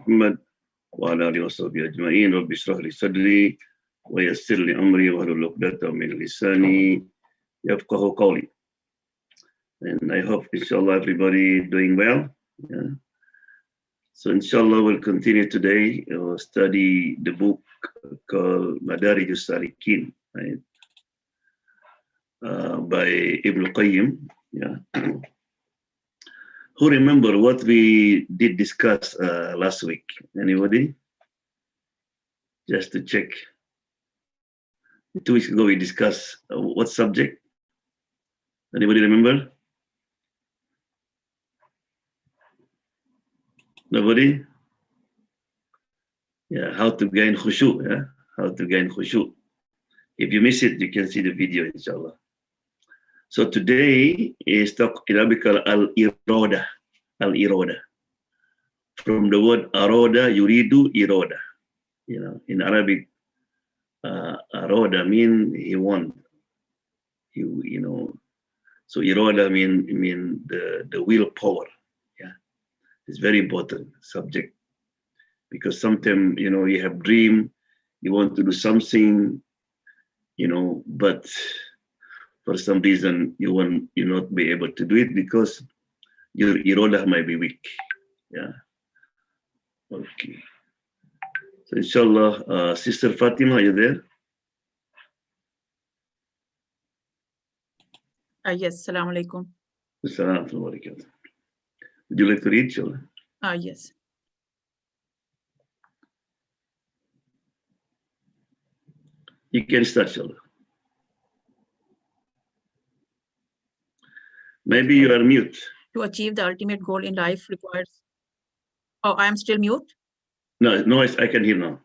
محمد وعلى آله وصحبه أجمعين. رب اشرح لي صدري ويسر لي أمري واحلل عقدة من لساني يفقهوا قولي. And I hope, inshallah, everybody doing well. Yeah. So, inshallah, we'll continue today. We'll study the book called Madarij Salikin, right? By Ibn Qayyim. Yeah. Who remember what we did discuss last week? Anybody? Just to check. 2 weeks ago, we discussed what subject? Anybody remember? Nobody? Yeah, how to gain khushu', yeah? How to gain khushu'. If you miss it, you can see the video, inshallah. So today is talk Arabical al-iradah. Al-iradah. From the word arada, yuridu, iradah. You know, in Arabic, arada mean he want. You know, so irada mean the willpower. Yeah, it's very important subject because sometimes you know you have dream, you want to do something, you know, but for some reason you not be able to do it because your irada might be weak. Yeah. Okay. So inshallah, Sister Fatima, are you there? Yes, Assalamu alaikum. Assalamu alaikum. Would you like to read, inshallah? Yes. You can start, inshallah. Maybe you are mute. To achieve the ultimate goal in life requires... Oh, I am still mute? No, I can hear now.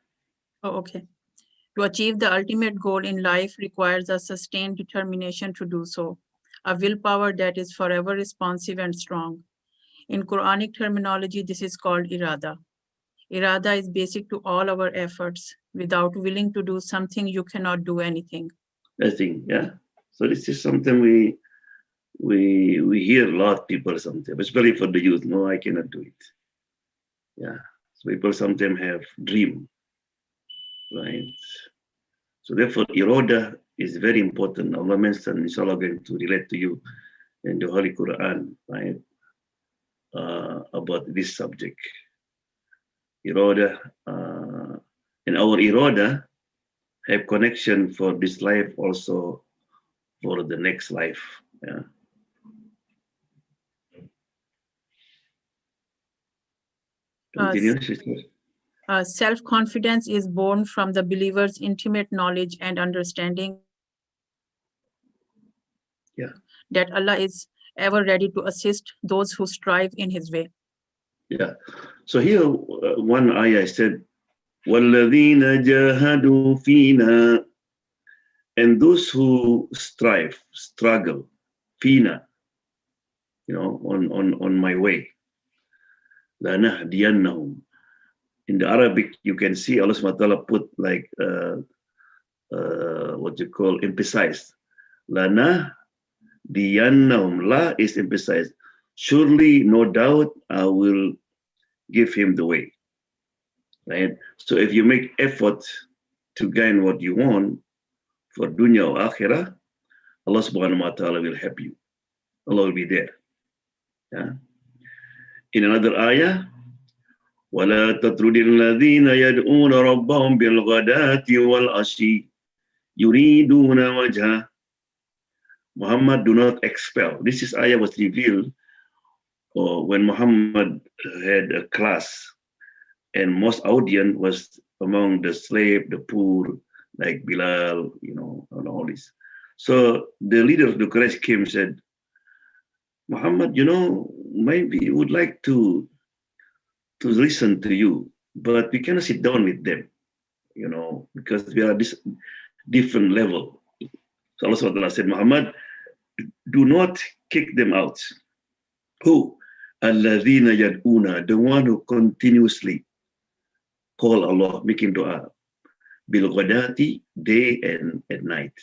Oh, okay. To achieve the ultimate goal in life requires a sustained determination to do so, a willpower that is forever responsive and strong. In Quranic terminology, this is called Iradah. Iradah is basic to all our efforts. Without willing to do something, you cannot do anything. I think, yeah. So this is something we hear a lot of people sometimes, especially for the youth. No, I cannot do it. Yeah. So people sometimes have dream, right? So therefore, Iradah is very important. Allah mentioned, inshallah, going to relate to you in the Holy Quran, right? About this subject. Iradah, and our Iradah have connection for this life, also for the next life. Yeah. Continue, sister. Self-confidence is born from the believer's intimate knowledge and understanding that Allah is ever ready to assist those who strive in His way. Yeah. So here, one ayah said, وَالَّذِينَ جَاهَدُوا فِينَا, and those who struggle, fina, you know, on my way. لَنَهْدِيَنَّهُمْ. In the Arabic, you can see Allah subhanahu wa ta'ala put like, what you call, emphasized. لَنَهْدِيَنَّهُمْ. La is emphasized. Surely, no doubt, I will give him the way. Right? So if you make effort to gain what you want for dunya or akhirah, Allah subhanahu wa ta'ala will help you. Allah will be there. Yeah. In another ayah, وَلَا تَطْرُدِ الَّذِينَ يَدْعُونَ رَبَّهُمْ بِالْغَدَاةِ وَالْعَشِيِّ يُرِيدُونَ وَجْهَهُ. Muhammad, do not expel. This is ayah was revealed when Muhammad had a class, and most audience was among the slave, the poor, like Bilal, you know, and all this. So the leader of the Quraysh came and said, Muhammad, you know, maybe we would like to listen to you, but we cannot sit down with them, you know, because we are this different level. So Allah SWT said, Muhammad, do not kick them out. Who? Alladhina yad'una, the one who continuously call Allah, making dua, bil ghadati, day and at night.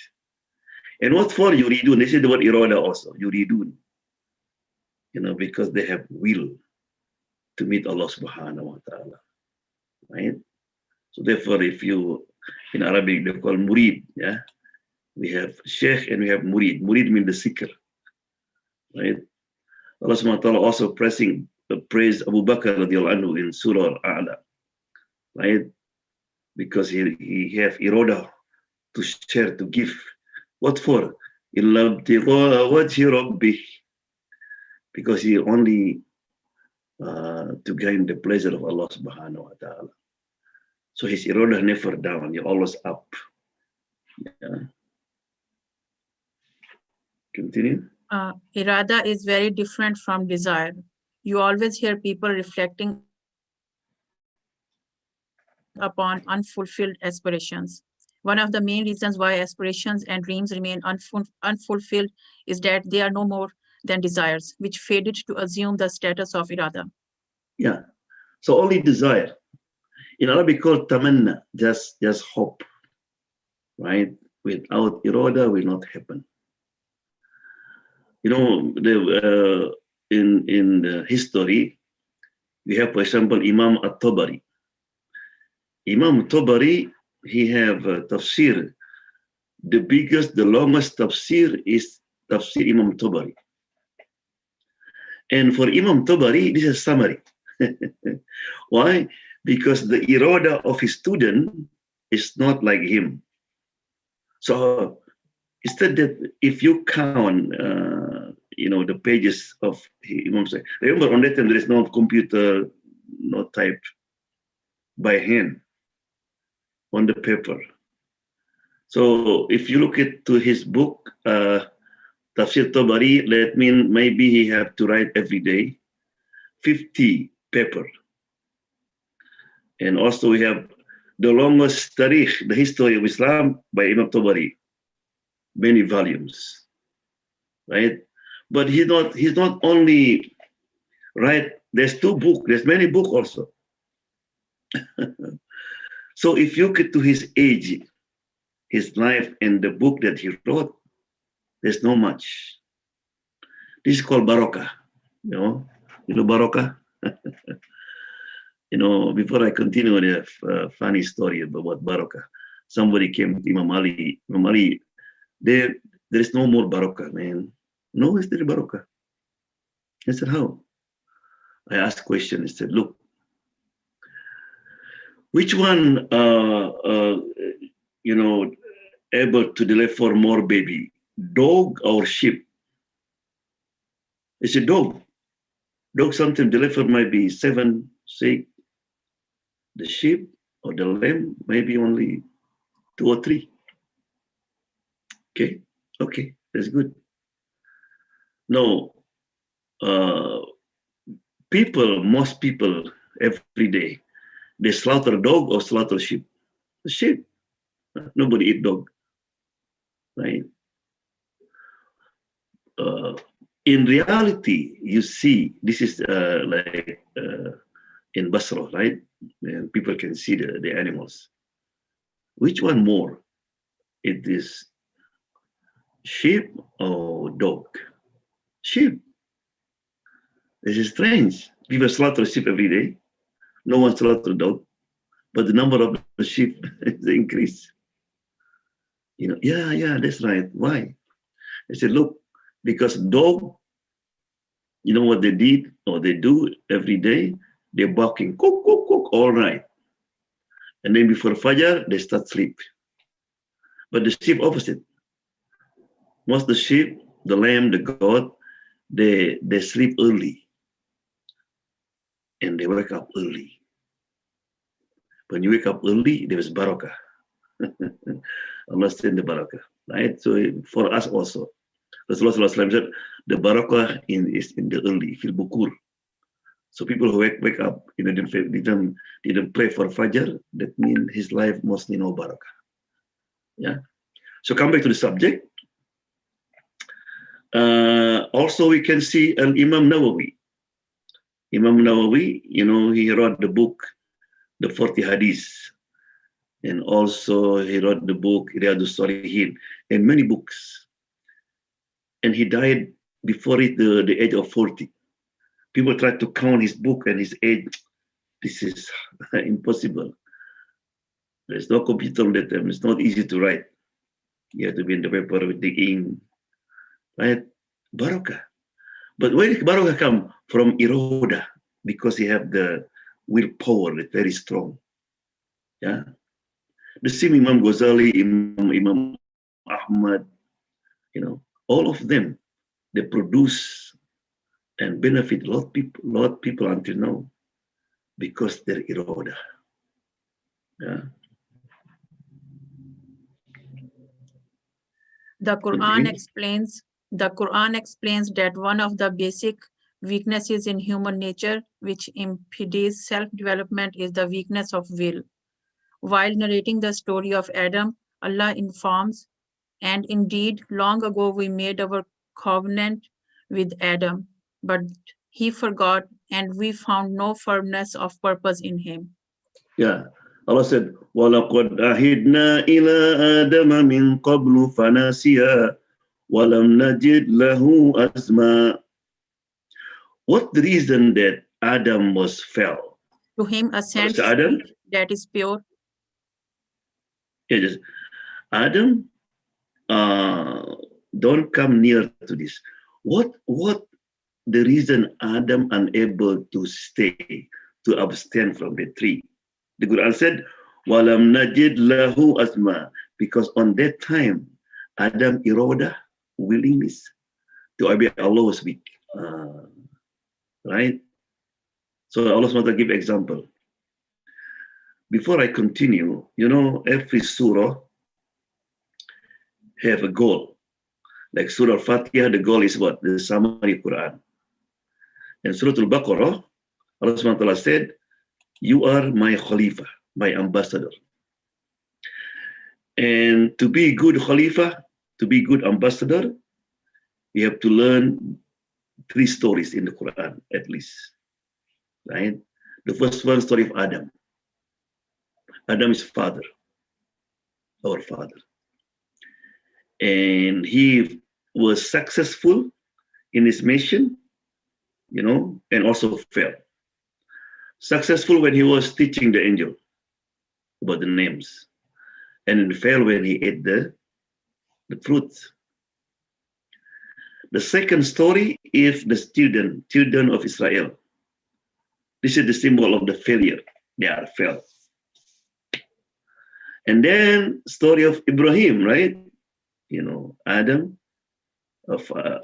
And what for yuridun? They say the word irada also, yuridun. You know, because they have will to meet Allah subhanahu wa ta'ala. right? So therefore, if you, in Arabic, they call murid, yeah? We have sheikh and we have murid. Murid means the seeker, right? Allah subhanahu wa ta'ala also praise Abu Bakr radiallahu anhu in Surah A'la, right? Because he have Iradah to share, to give. What for? إِلَّا ابْتِغَاءَ وَجْهِ رَبِّهِ. Because he only to gain the pleasure of Allah subhanahu wa ta'ala. So his Iradah never down, you're always up. Yeah. Continue. Irada is very different from desire. You always hear people reflecting upon unfulfilled aspirations. One of the main reasons why aspirations and dreams remain unfulfilled is that they are no more than desires, which faded to assume the status of irada. Yeah. So only desire. In Arabic called tamanna, just hope, right? Without irada will not happen. You know, in the history, we have, for example, Imam at-Tabari. Imam at-Tabari, he have tafsir. The biggest, the longest tafsir is tafsir Imam Tabari. And for Imam Tabari, this is summary. Why? Because the irada of his student is not like him. So instead that if you count, the pages of Imam, remember on that time there is no computer, no type by hand on the paper. So if you look to his book, Tafsir Tabari, that means maybe he have to write every day 50 paper. And also we have the longest tarikh, the history of Islam by Imam Tabari, many volumes, right? But he's not only right. There's two books. There's many books also. So if you get to his age, his life, and the book that he wrote, there's no much. This is called barakah. You know barakah. Before I continue, I have a funny story about barakah. Somebody came to Imam Ali. Imam Ali, there is no more barakah, man. No, is there barakah? I said, how? I asked a question. I said, look, which one, able to deliver more baby, dog or sheep? I said, dog. Dog sometimes deliver might be 7, 6. The sheep or the lamb maybe only 2 or 3. Okay, that's good. No, most people every day, they slaughter dog or slaughter sheep. The sheep. Nobody eat dog, right? In reality, you see, this is in Basra, right? And people can see the animals. Which one more? It is sheep or dog? Sheep. This is strange. People slaughter sheep every day. No one slaughter dog, but the number of the sheep is increased. Yeah, that's right. Why? I said, look, because dog, you know what they did or they do every day? They're barking, cook, cook, cook, all night. And then before Fajr, they start sleep. But the sheep opposite. Most the sheep, the lamb, the goat, they sleep early. And they wake up early. When you wake up early, there is barakah. Allah send the barakah, right? So for us also, Rasulullah said, the barakah is in the early, fil bukur. So people who wake up, didn't pray for Fajr, that means his life mostly no barakah. Yeah. So come back to the subject. Also, we can see Imam Nawawi. Imam Nawawi, he wrote the book, the 40 Hadiths. And also he wrote the book, Iradah Salihin, and many books. And he died before the age of 40. People tried to count his book and his age. This is impossible. There's no computer on that time. It's not easy to write. You have to be in the paper with the ink, right? Barakah. But where did barakah come? From Iradah, because he have the willpower that's very strong. Yeah. The same Imam Ghazali, Imam Ahmad, all of them, they produce and benefit a lot of people until now because they're Iradah. Yeah. The Quran explains that one of the basic weaknesses in human nature which impedes self-development is the weakness of will. While narrating the story of Adam, Allah informs, and indeed, long ago we made our covenant with Adam, but he forgot and we found no firmness of purpose in him. Yeah. Allah said, وَلَقَدْ أَهِدْنَا إِلَىٰ آدَمَ مِنْ قَبْلُ فَنَاسِيَا وَلَمْ نَجِدْ لَهُ أَزْمًا. What the reason that Adam was fell? To him ascends Adam? That is pure. Yeah, just Adam, don't come near to this. What the reason Adam unable to stay, to abstain from the tree? The Quran said, Walam najid lahu asma, because on that time, Adam Iradah, willingness to obey Allah was weak. Right? So Allah SWT give example. Before I continue, every surah have a goal. Like Surah Al-Fatiha, the goal is what? The summary Quran. And Surah Al-Baqarah, Allah SWT said, you are my Khalifa, my ambassador. And to be good Khalifa, to be good ambassador, you have to learn 3 stories in the Quran, at least. Right? The first one, story of Adam. Adam is father, our father. And he was successful in his mission, and also failed. Successful when he was teaching the angel about the names, and failed when he ate the fruit. The second story is the children of Israel. This is the symbol of the failure. They are failed. And then story of Ibrahim, right? Adam,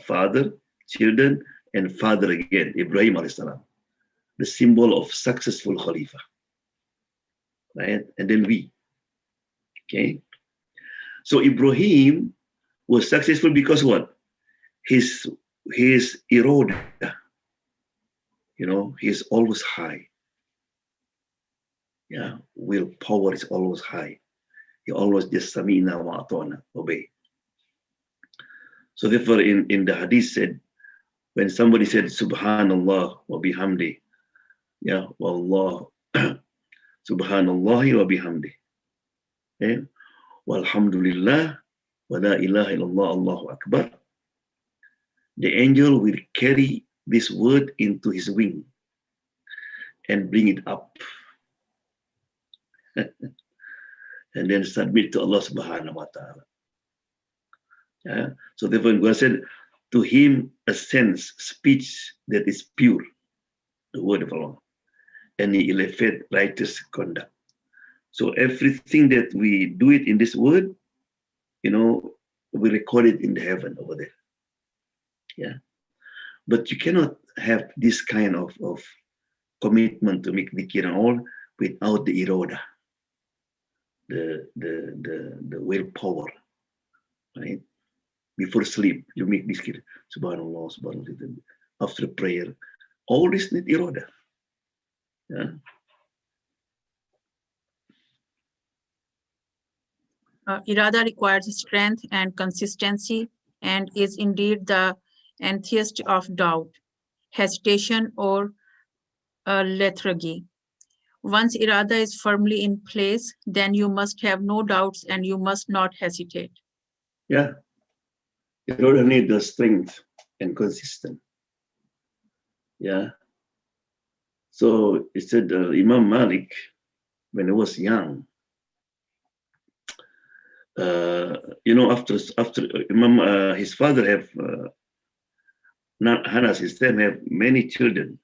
father, children, and father again, Ibrahim alayhi salam. The symbol of successful Khalifa, right? And then we, okay? So Ibrahim was successful because what? His Iradah, he's always high. Yeah, willpower is always high. He always just samina wa ata'na, obey. So therefore, in the hadith said, when somebody said Subhanallah wa bihamdi, yeah, wallah, Subhanallah wa bihamdi, okay? Walhamdulillah wa la ilaha illallah Allahu Akbar. The angel will carry this word into his wing and bring it up. And then submit to Allah subhanahu wa ta'ala. Yeah? So therefore God said, to him ascends speech that is pure, the word of Allah, and he elevate righteous conduct. So everything that we do it in this word, we record it in the heaven over there. Yeah. But you cannot have this kind of commitment to make dhikr and all without the iradah, the willpower, right? Before sleep, you make dhikr, subhanallah, subhanallah. After prayer, all this need iradah. Yeah. Iradah requires strength and consistency and is indeed the antithesis of doubt, hesitation, or lethargy. Once Iradah is firmly in place, then you must have no doubts and you must not hesitate. Yeah. Iradah need the strength and consistent. Yeah. So he said Imam Malik, when he was young, after Imam, his father have Hanas, his time have many children.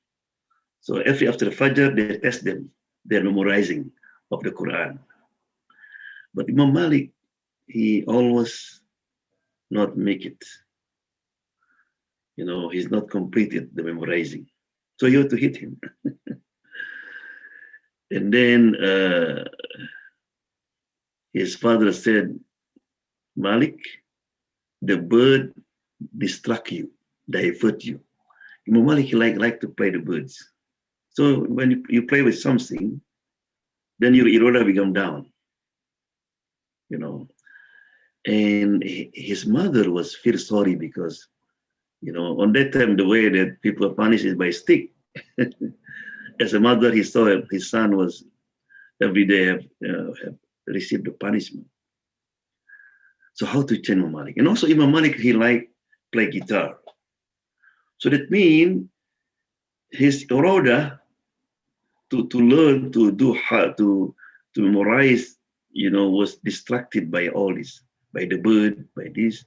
So after the Fajr, they test them. They're memorizing of the Quran. But Imam Malik, he always not make it. He's not completed the memorizing. So you have to hit him. And then his father said, Malik, the bird distract you, divert you. Imam Malik, he like to play the birds. So when you play with something, then your Iradah become down. And his mother was feel sorry because, on that time, the way that people are punished is by stick. As a mother, he saw his son was every day have received the punishment. So how to change Imam Malik? And also Imam Malik, he like play guitar. So that means his Iradah to learn to do hard to memorize, was distracted by all this, by the bird, by this.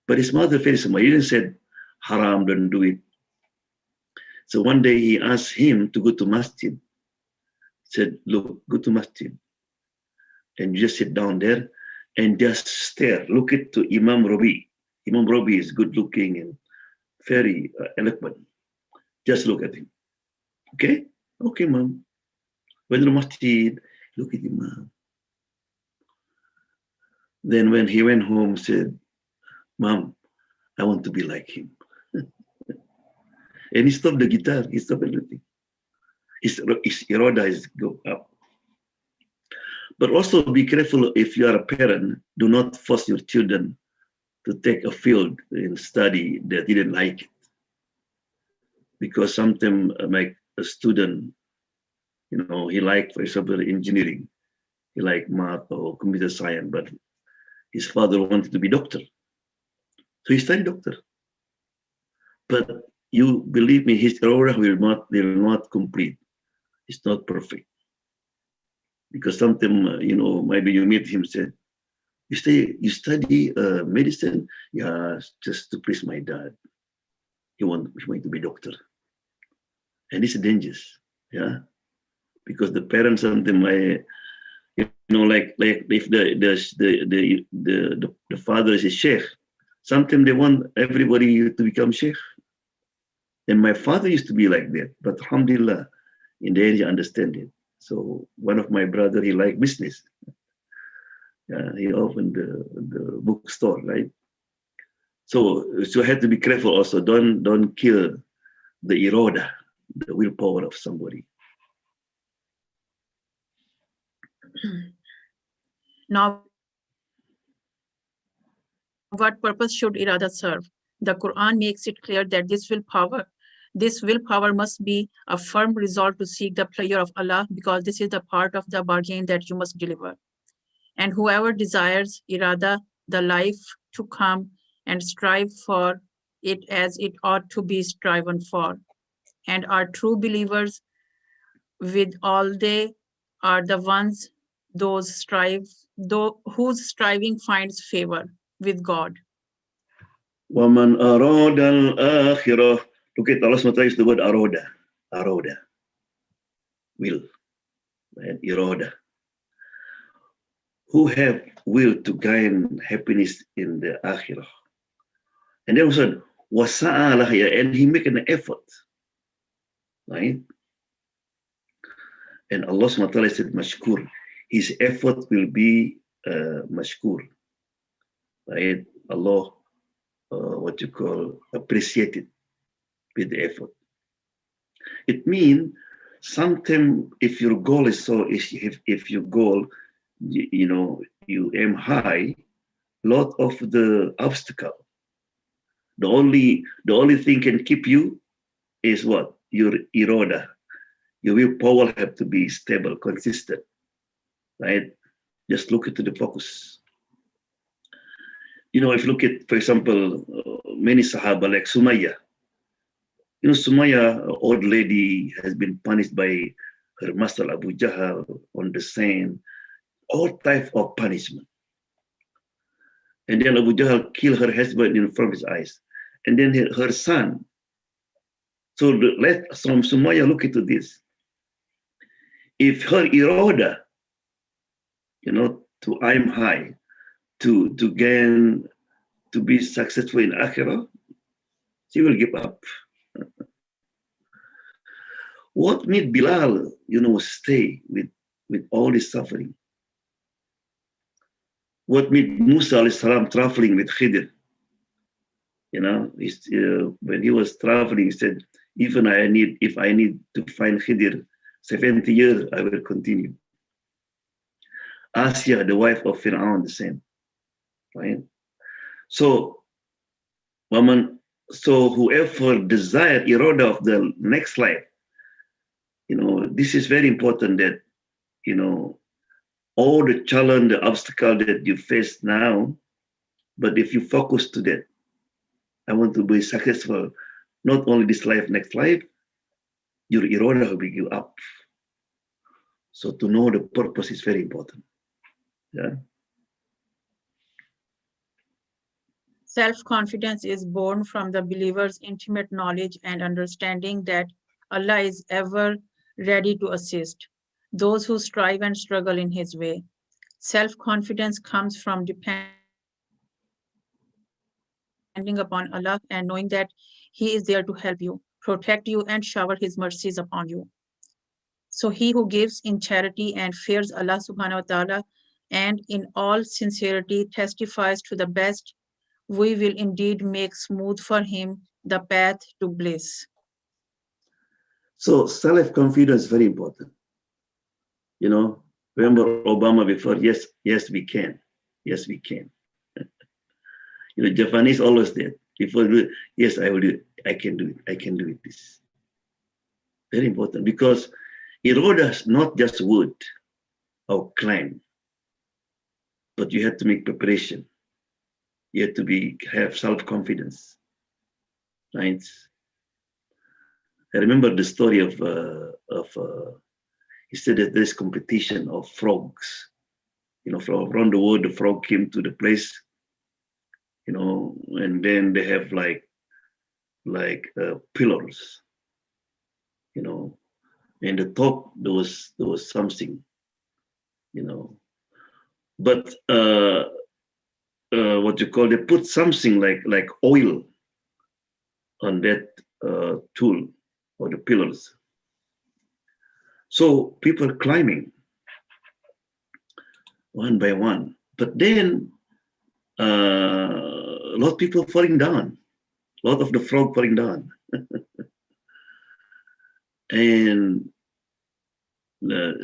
But his mother felt so much. He didn't say haram, don't do it. So one day he asked him to go to masjid. He said, look, go to masjid. And you just sit down there and just stare. Look at to Imam Rabi. Imam Rabi is good looking and very eloquent. Just look at him. Okay? Okay, mom. Went to the masjid, look at Imam. Then when he went home, said, Mom, I want to be like him. And he stopped the guitar. He stopped everything. His Iradah is go up. But also be careful if you are a parent. Do not force your children to take a field in study that didn't like it. Because sometimes like a student, he liked, for example, engineering. He liked math or computer science, but his father wanted to be doctor. So he studied doctor. But you believe me, his Iradah will not complete. It's not perfect. Because sometimes, maybe you meet him, said, you study medicine? Yeah, just to please my dad. He wants to be doctor. And it's dangerous, yeah? Because the parents sometimes, like if the father is a sheikh, sometimes they want everybody to become sheikh. And my father used to be like that, but alhamdulillah, in the end, he understand it. So one of my brother, he liked business. He opened the bookstore, right? So I had to be careful also. Don't kill the Iradah, the willpower of somebody. Now, what purpose should Iradah serve? The Quran makes it clear that this willpower must be a firm resolve to seek the pleasure of Allah, because this is the part of the bargain that you must deliver. And whoever desires Iradah, the life to come, and strive for it as it ought to be striven for, and are true believers, with all they are the ones whose striving finds favor with God. وَمَنْ أَرَادَ الْآخِرَةِ. Look at Allah SWT use the word Aroda. Will. And Iradah. Who have will to gain happiness in the akhirah. And then said, وَسَعَى, and he make an effort. Right? And Allah SWT said, mashkur. His effort will be mashkur. Right? Allah, appreciated with the effort. It means sometimes if your goal is if your goal, you aim high, lot of the obstacle. The only thing can keep you is what? Your Iradah. Your willpower have to be stable, consistent, right? Just look into the focus. If you look at, for example, many Sahaba like Sumayyah, Sumaya, old lady, has been punished by her master Abu Jahl on the sand, all type of punishment. And then Abu Jahl killed her husband in front of his eyes. And then her son. So let from Sumaya look into this. If her Iradah, to aim high, to gain, to be successful in Akhirah, she will give up. What made Bilal, stay with all this suffering? What made Musa alayhi salam traveling with Khidr? When he was traveling, he said, if I need to find Khidr 70 years, I will continue. Asya, the wife of Fir'aun, the same. Right? So, whoever desire Iradah of the next life, this is very important that, all the challenge, the obstacle that you face now, but if you focus to that, I want to be successful, not only this life, next life, your Iradah will bring you up. So to know the purpose is very important. Yeah. Self-confidence is born from the believer's intimate knowledge and understanding that Allah is ever ready to assist those who strive and struggle in His way. Self-confidence comes from depending upon Allah and knowing that He is there to help you, protect you, and shower His mercies upon you. So he who gives in charity and fears Allah subhanahu wa ta'ala and in all sincerity testifies to the best, we will indeed make smooth for him the path to bliss. So self-confidence is very important. Remember Obama before, yes, we can. Yes, we can. Japanese always did. Before, yes, I will do it. I can do it. I can do it. This very important because Iradah is not just wood or climb, but you have to make preparation. You have to have self-confidence. Right? I remember the story of he said that there's competition of frogs. From around the world, the frog came to the place, and then they have like pillars, and the top there was something, but what you call, they put something like oil on that tool or the pillars. So people climbing one by one, but then a lot of people falling down, a lot of the frog falling down. And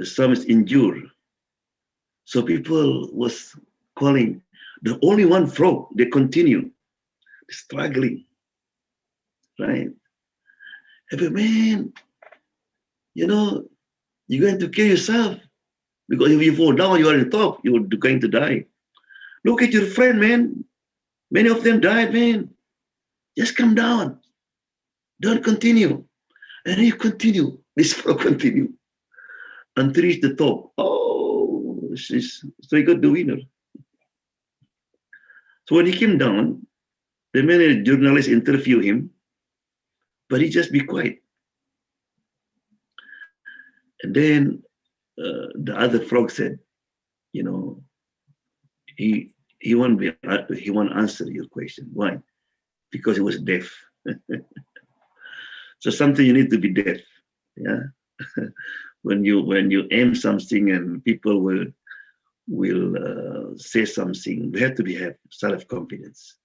some is injured. So people was calling, the only one frog, they continue struggling, right? But man, you're going to kill yourself because if you fall down, you are on top, you're going to die. Look at your friend, man. Many of them died, man. Just come down. Don't continue. And you continue. This frog continue until reach the top. Oh, so he got the winner. So when he came down, the many journalists interview him, but he just be quiet. And then the other frog said, he won't answer your question. Why? Because he was deaf. So something you need to be deaf. Yeah. when you aim something and people will say something, we have to have self-confidence.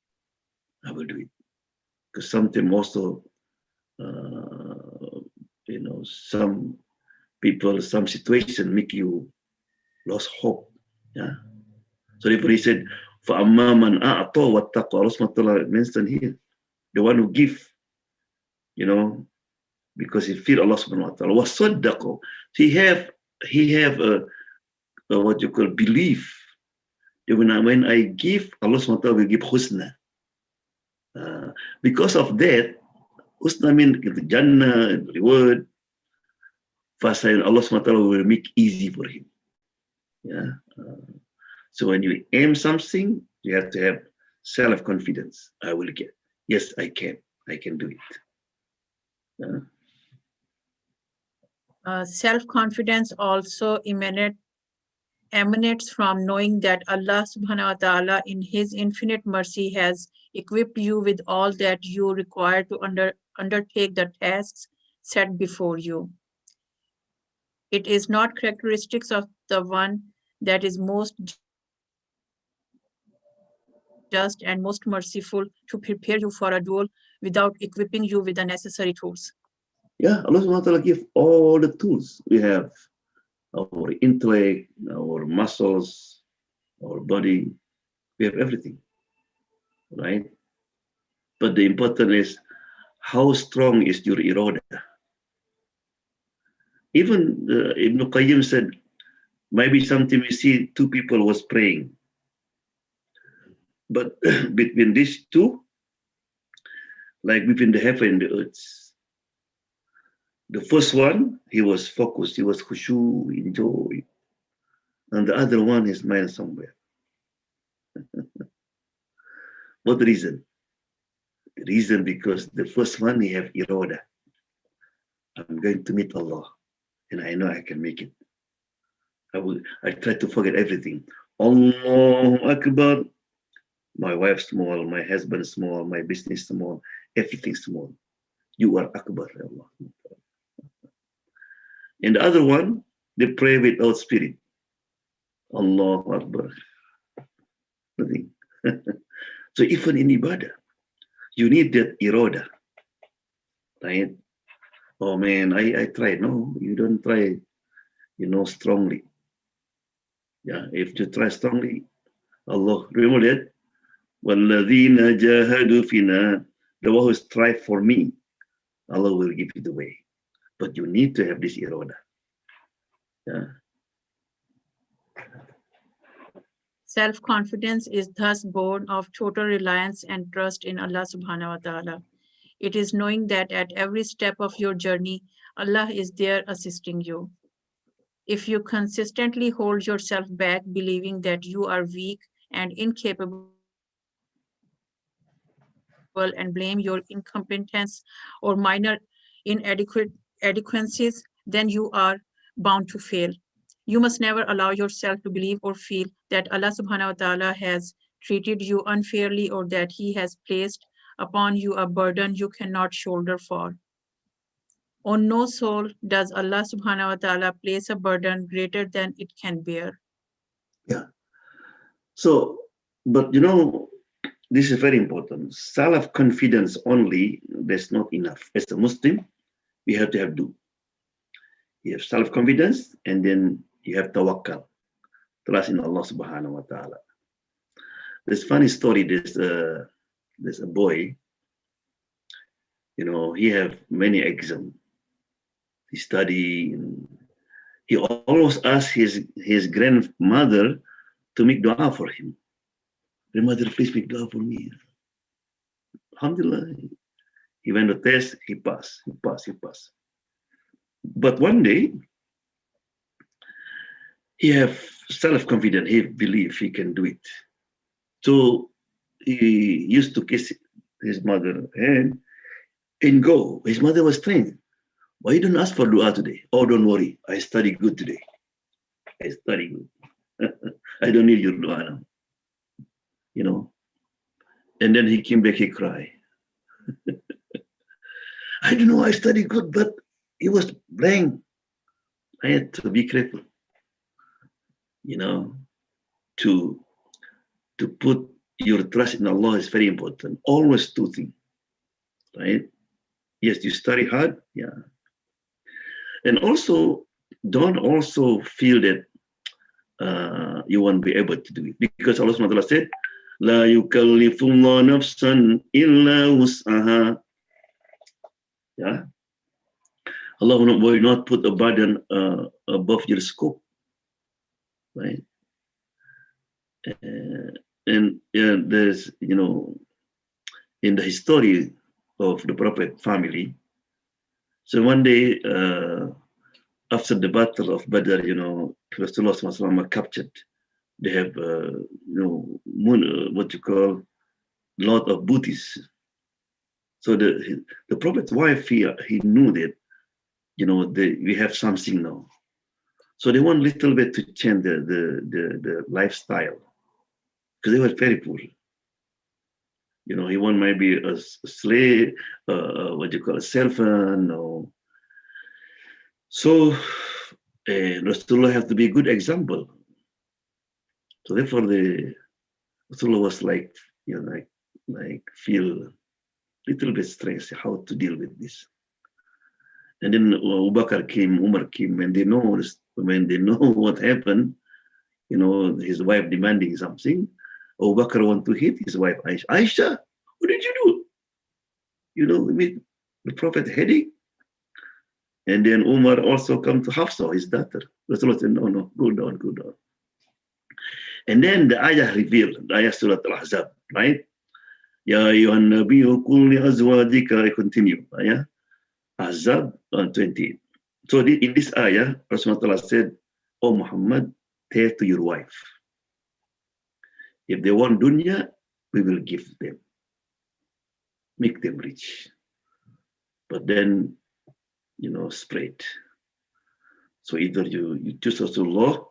I will do it. Because sometimes also, some people, some situation make you lost hope. Yeah. So therefore he said, فَأَمَّا مَنْ أَعْطَى وَاتَّقَى. Allah SWT mentioned here, the one who give, because he fear Allah subhanahu wa ta'ala. وَصَدَّقَ. He have a what you call belief. When I give, Allah subhanahu wa ta'ala will give husna. Because of that, Husna mean Jannah, reward. Fasain Allah SWT will make easy for him. Yeah. So when you aim something, you have to have self-confidence. I will get. Yes, I can. I can do it. Yeah. Self-confidence also emanates from knowing that Allah subhanahu wa ta'ala in his infinite mercy has equipped you with all that you require to undertake the tasks set before you. It is not characteristics of the one that is most just and most merciful to prepare you for a duel without equipping you with the necessary tools. Yeah, Allah SWT give all the tools. We have our intellect, our muscles, our body. We have everything, right? But the important is how strong is your iradah. Even Ibn Qayyim said, maybe something we see two people was praying. But between these two, like between the heaven and the earth, the first one, he was focused, he was khushu, enjoy. And the other one, his mind somewhere. What reason? The reason because the first one, he have iradah. I'm going to meet Allah, and I know I can make it. I try to forget everything. Allahu Akbar. My wife small, my husband small, my business small, everything small. You are Akbar, Allah. And the other one, they pray without spirit. Allahu Akbar. Nothing. So even in ibadah, you need that iradah, right? Oh man, I tried. No, you don't try, strongly. Yeah, if you try strongly, Allah, remember that? وَالَّذِينَ جَاهَدُوا فِينَا, the one who strive for me, Allah will give you the way. But you need to have this iradah. Yeah. Self-confidence is thus born of total reliance and trust in Allah subhanahu wa ta'ala. It is knowing that at every step of your journey, Allah is there assisting you. If you consistently hold yourself back, believing that you are weak and incapable and blame your incompetence or minor inadequacies, then you are bound to fail. You must never allow yourself to believe or feel that Allah subhanahu wa ta'ala has treated you unfairly or that He has placed upon you a burden you cannot shoulder for. On no soul does Allah subhanahu wa ta'ala place a burden greater than it can bear. Yeah. So, but this is very important. Self-confidence only, that's not enough. As a Muslim, we have to have do. You have self-confidence, and then you have tawakkal, trust in Allah subhanahu wa ta'ala. There's a funny story. There's a boy, he have many exams. He study, and he always asks his grandmother to make dua for him. Grandmother, please make dua for me. Alhamdulillah. He went to test, he passed. But one day, he have self-confidence, he believe he can do it. So he used to kiss his mother and go. His mother was trained. Why you don't ask for dua today? Oh, don't worry, I study good today. I study good. I don't need your dua now. And then he came back, he cried. I don't know, I study good, but it was blank. I had to be careful, to put your trust in Allah is very important. Always two things, right? Yes, you study hard, yeah. And also, don't also feel that you won't be able to do it. Because Allah SWT said, La yukallifullah nafsan illa wus'aha. Yeah. Allah will not put a burden above your scope, right? And there's, in the history, of the Prophet family. So one day, after the Battle of Badr, Rasulullah are captured. They have, what you call, lot of booties. So the Prophet's wife, he knew that, we have something now. So they want a little bit to change the lifestyle because they were very poor. He want maybe a slave, what you call a servant, or so. Rasulullah has to be a good example. So therefore, the Rasulullah was like feel a little bit stressed how to deal with this. And then Abu Bakr came, Umar came, and when they know what happened, his wife demanding something. Abu Bakr want to hit his wife, Aisha. Aisha, what did you do? The Prophet headache. And then Umar also come to Hafsa, his daughter. Rasulullah said, no, go down. And then the ayah revealed, the ayah Surah Al-Ahzab, right? Ya ayyuhan nabiyyu qul li azwajika, I continue, ayah Ahzab 28. So in this ayah, Rasulullah said, "O Muhammad, tell to your wife, if they want dunya, we will give them, make them rich. But then, spread. So either you choose Rasulullah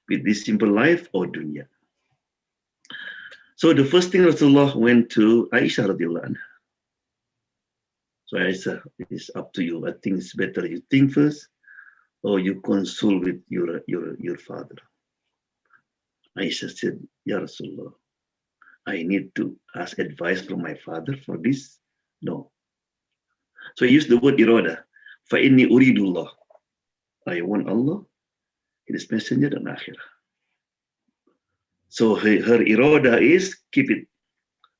with this simple life or dunya." So the first thing Rasulullah went to Aisha radiallahu anha. So Aisha, it's up to you. I think it's better you think first, or you consult with your father. Aisha said, Ya Rasulullah, I need to ask advice from my father for this? No. So he used the word Iradah. فَإِنِّي أُرِيدُ اللَّهِ, I want Allah, His Messenger, and Akhirah. So her Iradah is, keep it.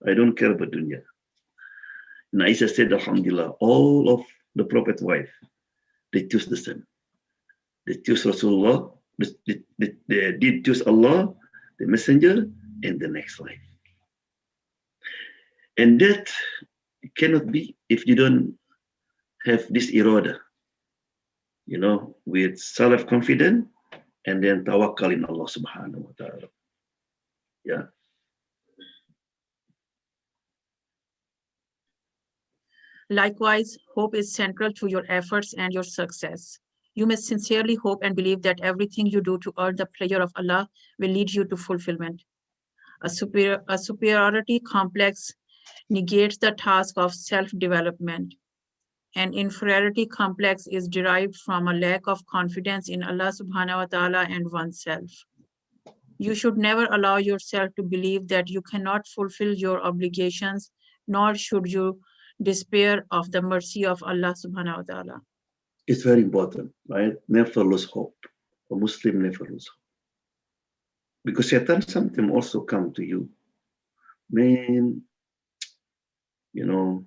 I don't care about dunya. And Aisha said, Alhamdulillah, all of the Prophet's wife, they choose the same. They choose Rasulullah, they did choose Allah, the Messenger, and the next life. And that cannot be if you don't have this Iradah, with self-confidence and then tawakkal in Allah subhanahu wa ta'ala. Yeah. Likewise, hope is central to your efforts and your success. You must sincerely hope and believe that everything you do to earn the pleasure of Allah will lead you to fulfillment. A superiority complex negates the task of self-development. An inferiority complex is derived from a lack of confidence in Allah subhanahu wa ta'ala and oneself. You should never allow yourself to believe that you cannot fulfill your obligations, nor should you despair of the mercy of Allah subhanahu wa ta'ala. It's very important, right? Never lose hope. A Muslim never lose hope. Because Satan sometimes also come to you. Man, you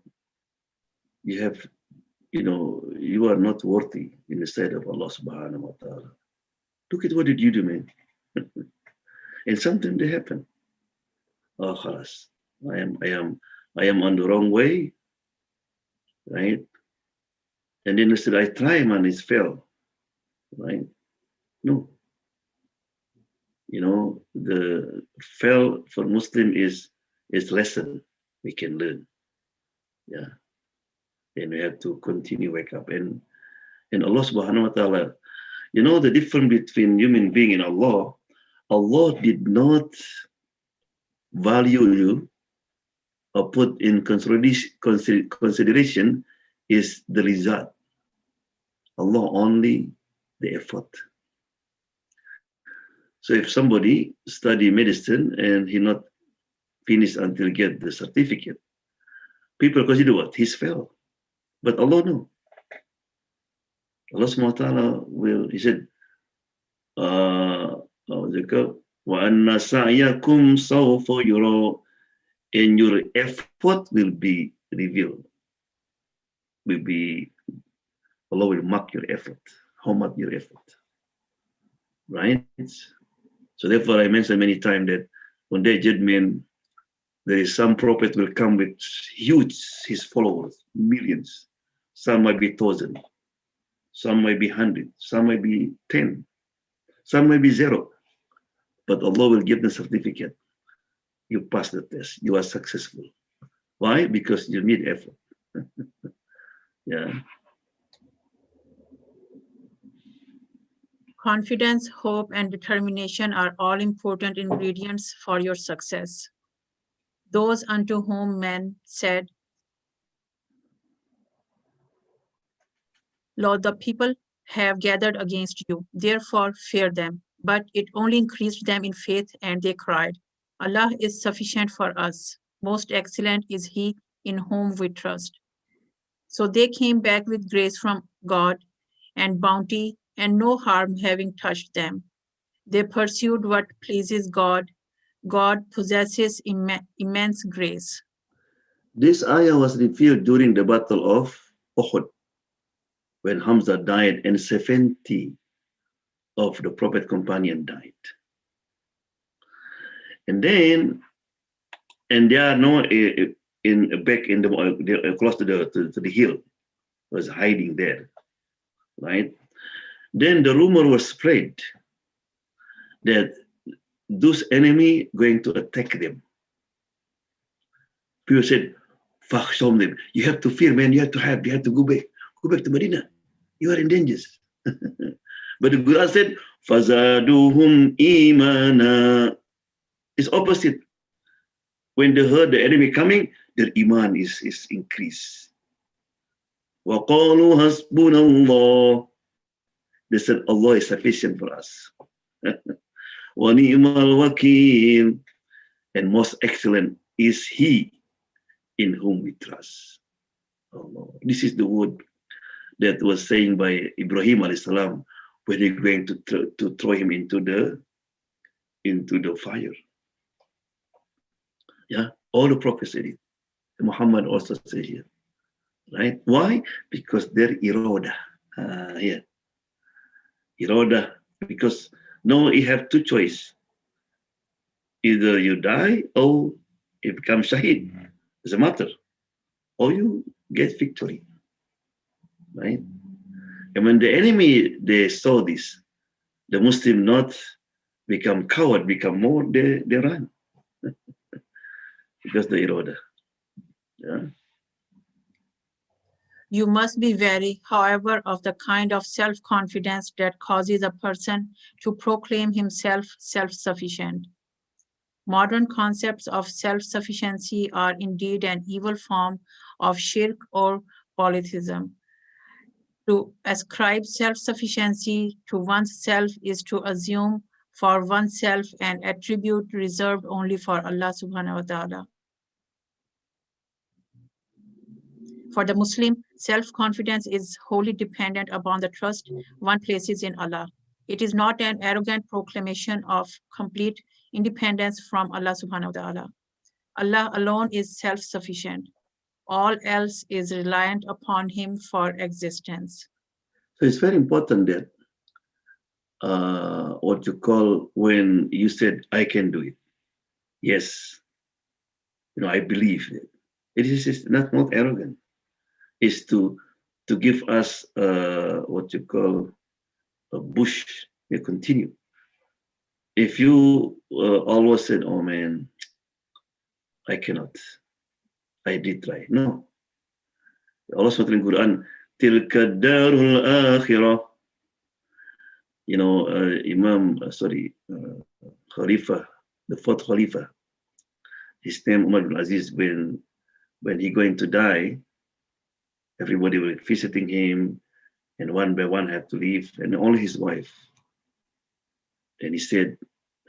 are not worthy in the sight of Allah subhanahu wa ta'ala. Look at what did you do, man? And sometimes they happen. Oh, khalas, I am on the wrong way, right? And then instead I try, man, it's fail, right? No. The fail for Muslim is lesson we can learn. Yeah. And we have to continue wake up. And Allah subhanahu wa ta'ala, the difference between human being and Allah did not value you or put in consideration is the result. Allah only the effort. So if somebody study medicine and he not finish until get the certificate, people consider what? He's failed. But Allah no. Allah subhanahu wa ta'ala he said, وَأَنَّ سَعْيَكُمْ سَوْفَ يُرَى, and your effort will be revealed. Allah will mark your effort. How much your effort? Right? So therefore I mentioned many times that on their judgment, There is some prophet will come with huge, his followers, millions. Some might be 1,000, some might be 100, some might be 10, some might be 0. But Allah will give the certificate. You pass the test. You are successful. Why? Because you need effort. Yeah. Confidence, hope, and determination are all important ingredients for your success. Those unto whom men said, Lord, the people have gathered against you, therefore fear them. But it only increased them in faith, and they cried, Allah is sufficient for us. Most excellent is He in whom we trust. So they came back with grace from God and bounty, and no harm having touched them. They pursued what pleases God. God possesses immense grace. This ayah was revealed during the Battle of Uhud, when Hamza died and 70 of the Prophet companion died. And then, and they are now in back in the close to the hill, was hiding there, right? Then the rumor was spread that those enemy going to attack them. People said, "Fakhshom them. You have to fear, man. You have to go back to Medina. You are in danger." But the Quran said, "Fazaduhum imana." It's opposite. When they heard the enemy coming, their iman is increased. وَقَالُوا حَسْبُنَا اللَّهُ. They said, Allah is sufficient for us. وَنِعْمَ الْوَكِيلُ. And most excellent is He in whom we trust. Allah. This is the word that was saying by Ibrahim alayhi salam when they're going to throw him into the fire. Yeah, all the prophets said it. Muhammad also said here, right? Why? Because they're Iradah. Yeah, Iradah. Because now you have two choices: either you die or you become Shahid. It's a matter, or you get victory, right? And when the enemy they saw this, the Muslim not become coward, become more they run because the Iradah. Yeah. You must be wary, however, of the kind of self-confidence that causes a person to proclaim himself self-sufficient. Modern concepts of self-sufficiency are indeed an evil form of shirk or polytheism. To ascribe self-sufficiency to oneself is to assume for oneself an attribute reserved only for Allah subhanahu wa ta'ala. For the Muslim, self-confidence is wholly dependent upon the trust one places in Allah. It is not an arrogant proclamation of complete independence from Allah subhanahu wa ta'ala. Allah alone is self-sufficient. All else is reliant upon Him for existence. So it's very important that what you call when you said, I can do it. Yes, I believe it. It is not arrogant. It's to give us what you call a push. You continue. If you always said, "Oh man, I cannot," I did try. No. Allah SWT in Quran, "Tilka darul akhirah." Khalifa, the fourth Khalifa, his name Umar bin Aziz, when he going to die, everybody was visiting him, and one by one had to leave, and only his wife. And he said,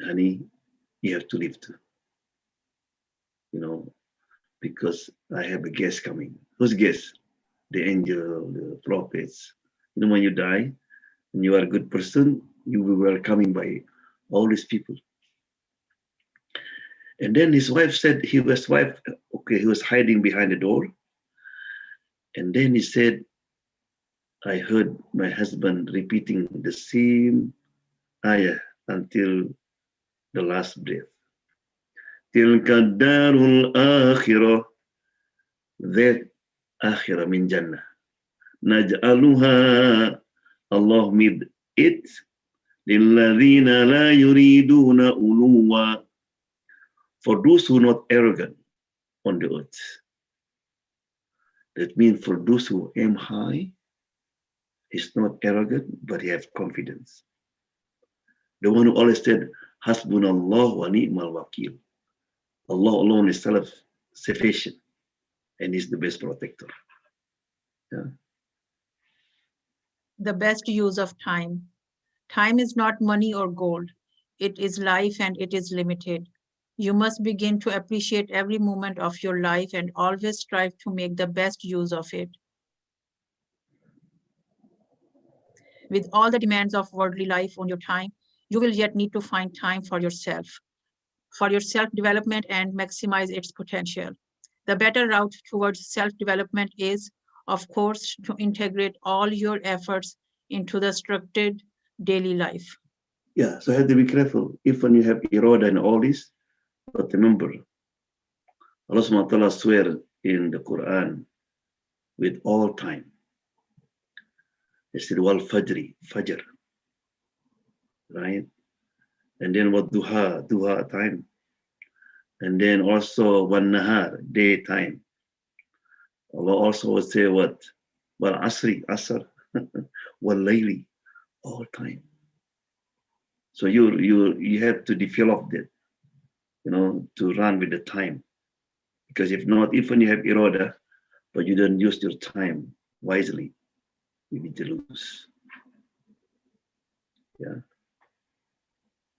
"Honey, you have to leave too. Because I have a guest coming." Who's guest? The angel, the prophets. When you die, and you are a good person, you will be welcomed by all these people. And then his wife said, he was hiding behind the door. And then he said, I heard my husband repeating the same ayah until the last breath. تلك الدار الآخرة that akhirah min jannah naj'aluha Allah made it lilladhina la yuriduna uluwa for those who are not arrogant on the earth. That means for those who aim high, he's not arrogant, but he has confidence. The one who always said, Hasbunallah wa ni'mal wakil. Allah alone is self-sufficient and he's the best protector. Yeah. The best use of time. Time is not money or gold. It is life and it is limited. You must begin to appreciate every moment of your life and always strive to make the best use of it. With all the demands of worldly life on your time, you will yet need to find time for your self-development and maximize its potential. The better route towards self-development is, of course, to integrate all your efforts into the structured daily life. Yeah, so you have to be careful. If when you have Iradah and all this, but remember, Allah subhanahu wa ta'ala swear in the Quran with all time. He said, wal fajri, fajr, right? And then what duha time. And then also one nahar, daytime. Allah also would say what? Wal asri, asr, wal layli, all time. So you have to develop that, to run with the time. Because if not, even you have Iradah, but you don't use your time wisely, you need to lose. Yeah.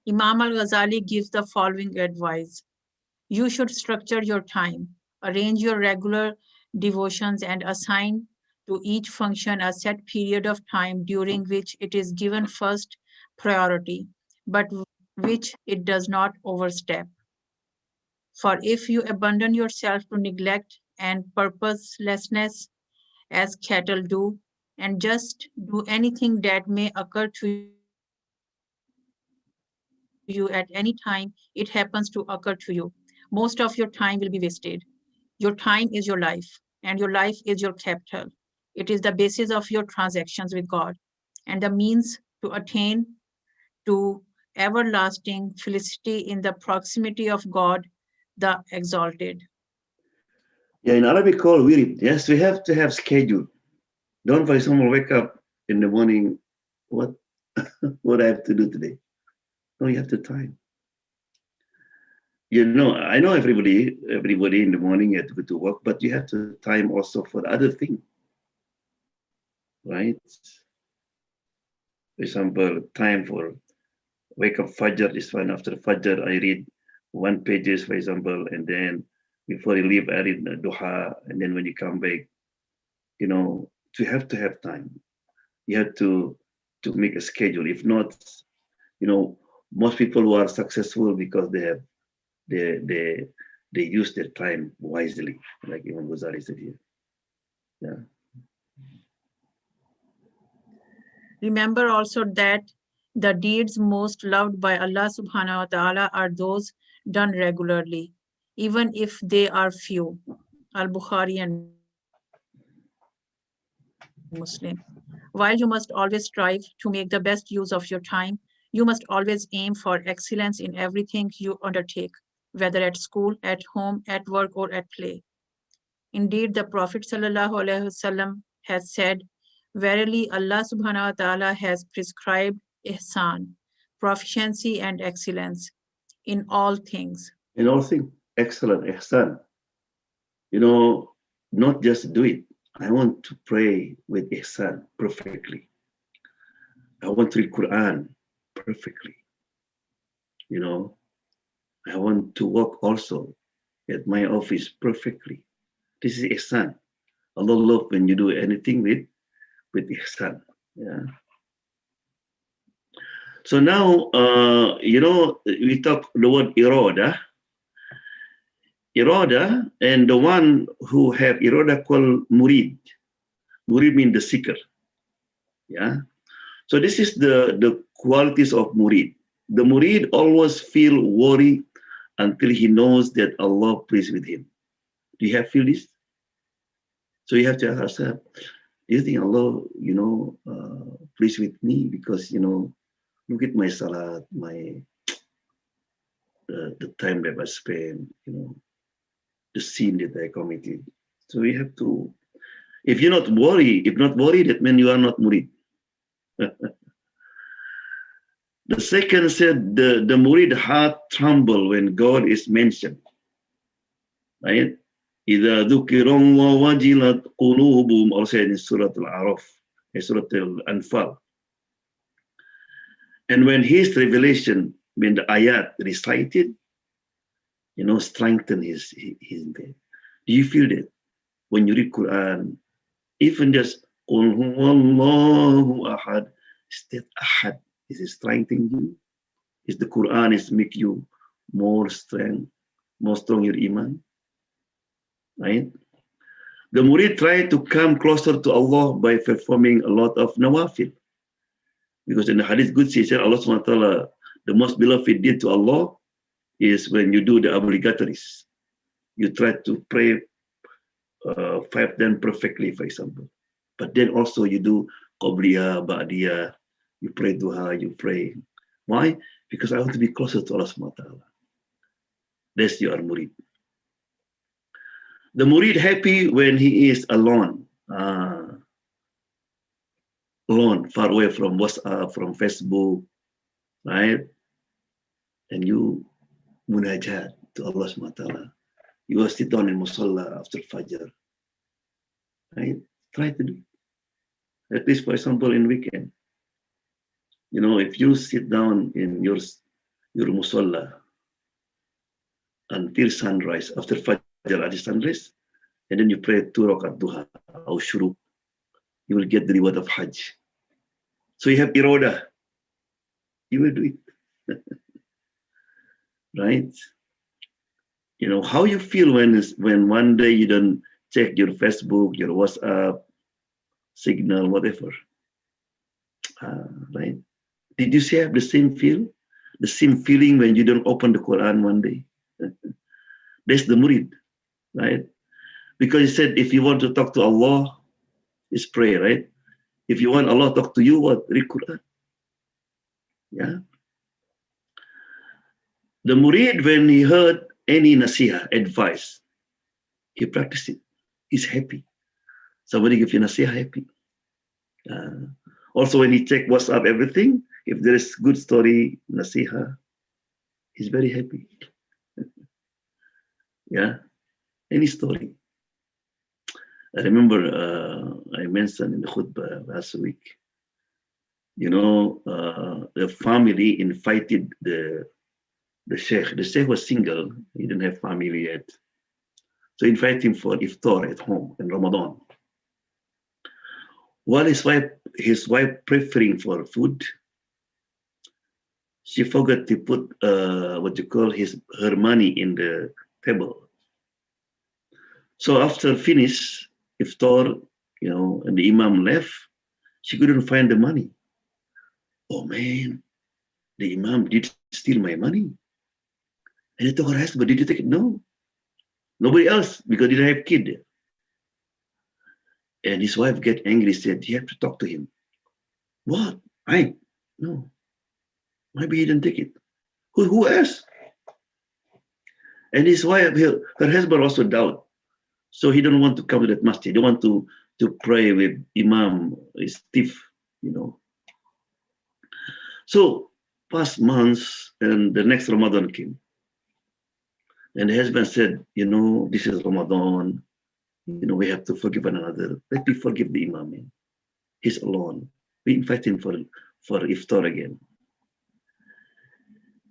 Imam al-Ghazali gives the following advice. You should structure your time, arrange your regular devotions, and assign to each function a set period of time during which it is given first priority, but which it does not overstep. For if you abandon yourself to neglect and purposelessness, as cattle do, and just do anything that may occur to you at any time it happens to occur to you, most of your time will be wasted. Your time is your life, and your life is your capital. It is the basis of your transactions with God and the means to attain to everlasting felicity in the proximity of God, the exalted. Yeah, in Arabic called wirid. Yes, we have to have schedule. Don't, for example, wake up in the morning, what what I have to do today? No, you have to time. I know everybody in the morning you have to go to work, but you have to time also for the other thing, right? For example, time for wake up Fajr is fine. After Fajr, I read 1 pages, for example, and then before you leave, I read Duha, and then when you come back, you have to have time. You have to make a schedule. If not, most people who are successful because they use their time wisely, like Imam Ghazali said here. Yeah. Remember also that the deeds most loved by Allah subhanahu wa ta'ala are those done regularly, even if they are few. Al-Bukhari and Muslim. While you must always strive to make the best use of your time, you must always aim for excellence in everything you undertake, whether at school, at home, at work, or at play. Indeed, the Prophet ﷺ has said, verily Allah subhanahu wa ta'ala has prescribed ihsan, proficiency and excellence in all things. In all things, excellent, ihsan. Not just do it. I want to pray with ihsan perfectly. I want to read Quran perfectly. I want to work also at my office perfectly. This is ihsan. Allah love when you do anything with ihsan. Yeah. So now, we talk the word Iradah. Iradah, and the one who have Iradah called murid. Murid means the seeker. Yeah. So this is the qualities of murid. The murid always feel worry until he knows that Allah pleased with him. Do you have feel this? So you have to ask ourselves, do you think Allah, pleased with me? Because, look at my salat, my the time that I spend, the sin that I committed. So we have to, if not worried, that means you are not murid. The second said the murid heart tremble when God is mentioned. Right? إذا ذكر الله وجلت قلوبهم, also in Surah Al-Araf, Surah Al-Anfal. And when his revelation, when the ayat recited, strengthen his faith. Do you feel that when you read Quran, even just Qul huwallahu ahad, is that ahad? Is it strengthening you? Is the Quran is make you more strong your iman? Right? The murid try to come closer to Allah by performing a lot of nawafil. Because in the hadith good says Allah subhanahu wa ta'ala, the most beloved deed to Allah is when you do the obligatories. You try to pray 5 then perfectly, for example. But then also you do qabliyah, ba'diyah, you pray duha, you pray. Why? Because I want to be closer to Allah subhanahu wa ta'ala. That's your murid. The murid happy when he is alone. Alone, far away from WhatsApp, from Facebook, right? And you munajat to Allah subhanahu wa ta'ala. You will sit down in musalla after Fajr. Right? Try to do it. At least, for example, in weekend. If you sit down in your musalla until sunrise, after Fajr at the sunrise, and then you pray 2 rakat duha or shuruk, you will get the reward of Hajj. So you have Iradah. You will do it. Right? How you feel when one day you don't check your Facebook, your WhatsApp, Signal, whatever. Right? Did you have the same feeling when you don't open the Quran one day? That's the murid, right? Because he said, if you want to talk to Allah, is pray, right? If you want Allah to talk to you, what? Read Quran. Yeah. The murid, when he heard any nasiha, advice, he practiced it. He's happy. Somebody give you nasiha, happy. Also, when he check WhatsApp, everything, if there is good story, nasiha, he's very happy. Yeah. Any story. I remember I mentioned in the khutbah last week, the family invited the sheikh. The sheikh was single. He didn't have family yet. So invited him for iftar at home in Ramadan. While his wife preparing for food, she forgot to put her money in the table. So after finish iftar, and the imam left, she couldn't find the money. Oh man, the imam did steal my money. And he told her husband, did you take it? No. Nobody else, because he didn't have kid. And his wife get angry, said, you have to talk to him. What? No. Maybe he didn't take it. Who else? And his wife, her husband also doubt. So he don't want to come to that masjid. He want to pray with imam, is stiff, So past months, and the next Ramadan came. And the husband said, this is Ramadan. We have to forgive one another. Let me forgive the imam. He's alone. We invite him for iftar again.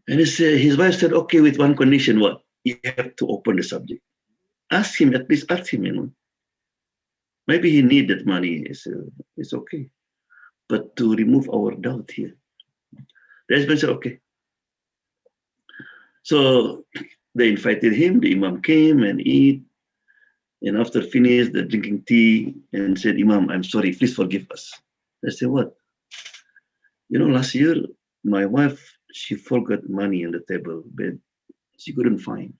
And his wife said, okay, with one condition, what? You have to open the subject. Ask him, at least ask him, Maybe he need that money. It's okay. But to remove our doubt here. The husband said, okay. So they invited him, the imam came and eat. And after finished the drinking tea and said, Imam, I'm sorry, please forgive us. I said, what? Last year, my wife, she forgot money on the table, but She couldn't find.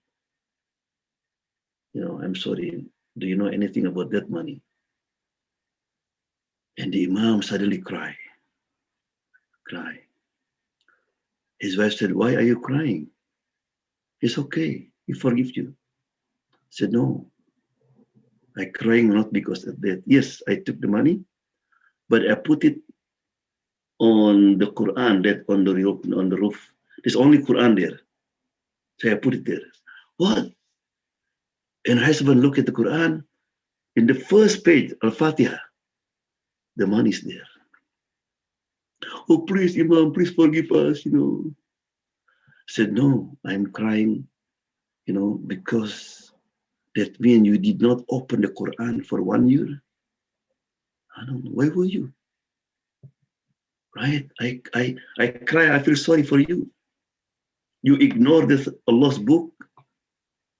I'm sorry, do you know anything about that money? And the Imam suddenly cry. His wife said, why are you crying? It's okay, he forgives you. He said, no, I crying not because of that. Yes, I took the money, but I put it on the Quran, that on the roof. There's only Quran there. So I put it there. What? And husband look at the Quran. In the first page, Al-Fatiha, the money is there. Oh, please, Imam, please forgive us, I said, no, I'm crying, because that means you did not open the Quran for 1 year. I don't know, why were you? Right? I cry, I feel sorry for you. You ignore this Allah's book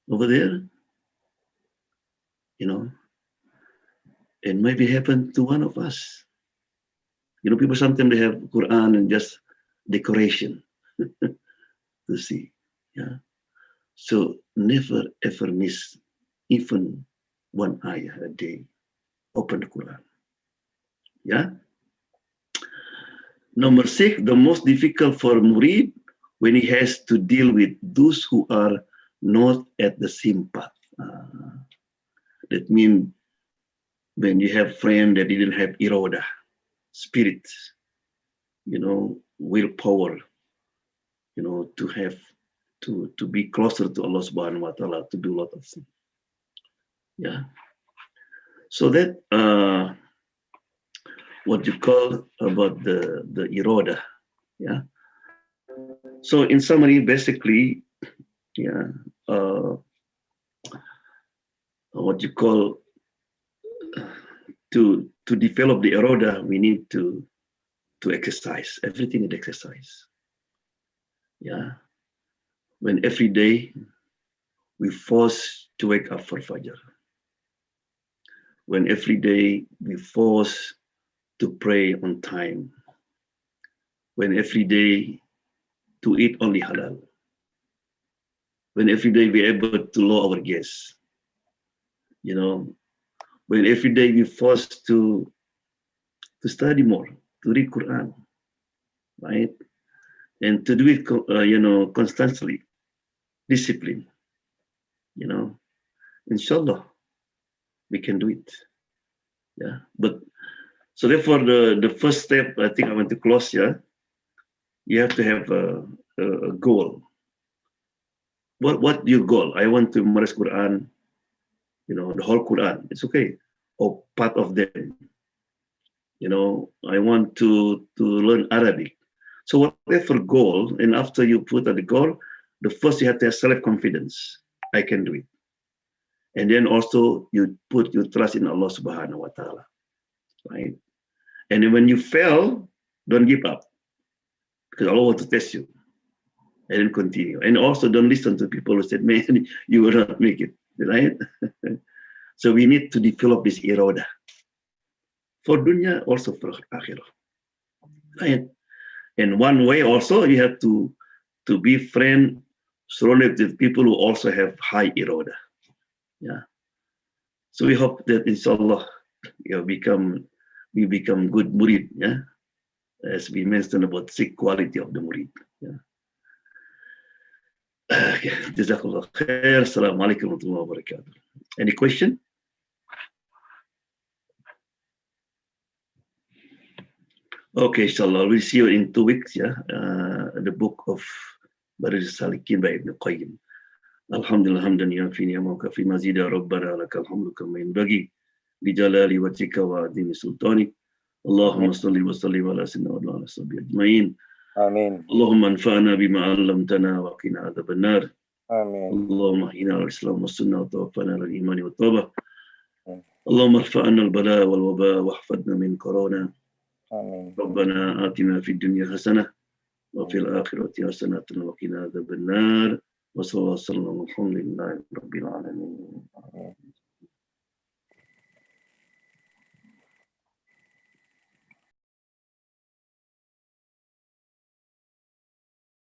over there, and maybe happen to one of us. People sometimes they have Quran and just decoration to see. Yeah. So never ever miss even one ayah a day. Open the Quran. Yeah. Number 6, the most difficult for murid when he has to deal with those who are not at the same path. That means when you have friends that didn't have Iradah, spirit, willpower, to have to be closer to Allah subhanahu wa ta'ala, to do a lot of things. Yeah. So that what you call about the Iradah. Yeah. So in summary, basically, yeah, what you call to develop the Iradah, we need to exercise. Everything is exercise. Yeah. When every day we force to wake up for Fajr. When every day we force to pray on time. When every day to eat only halal. When every day we're able to lower our gas. When every day we force to study more, to read Quran, right? And to do it, constantly, discipline, inshallah, we can do it. Yeah. But so therefore the first step, I think I want to close here. You have to have a goal. What your goal? I want to memorize Quran, the whole Quran. It's okay. Or part of them. I want to learn Arabic. So whatever goal, and after you put at the goal, the first you have to have self-confidence. I can do it. And then also you put your trust in Allah subhanahu wa ta'ala. Right? And then when you fail, don't give up. Because Allah wants to test you. And then continue. And also don't listen to people who said, man, you will not make it. Right? So we need to develop this iradah. For dunya, also for akhirah. Right? And one way also, you have to be friend, surrounded with people who also have high iradah. Yeah. So we hope that inshallah, we become good murid. Yeah. As we mentioned about 6 quality of the murid. Yeah. Jazakallah khair. Assalamu alaikum warahmatullahi wabarakatuh. Any question? Okay, inshallah, we'll see you in 2 weeks. Yeah, the book of Barij Salikin by Ibn Qayyim. Alhamdulillah, hamdan yafi ni'amaka fi mazida rabbana lakal hamdu kama yanbaghi li jalali wajhika wa adimi sultanik. Allahumma salli wa sallim ala sayyidina wa ala sahbihi ajma'in. Amin. Allahumma anfa'na bima 'allamtana wa qina adhaban nar. Amin. Allahumma hina al-islam wa sunnah wa tawaffana ala al-iman wa tawbah. Allahumma arfa'na al-bala wal waba wa hafadna min corona. Amin. ربنا آتنا في الدنيا حسنة وفي الآخرة حسنة وقنا عذاب النار وصلى الله وسلم والحمد لله رب العالمين.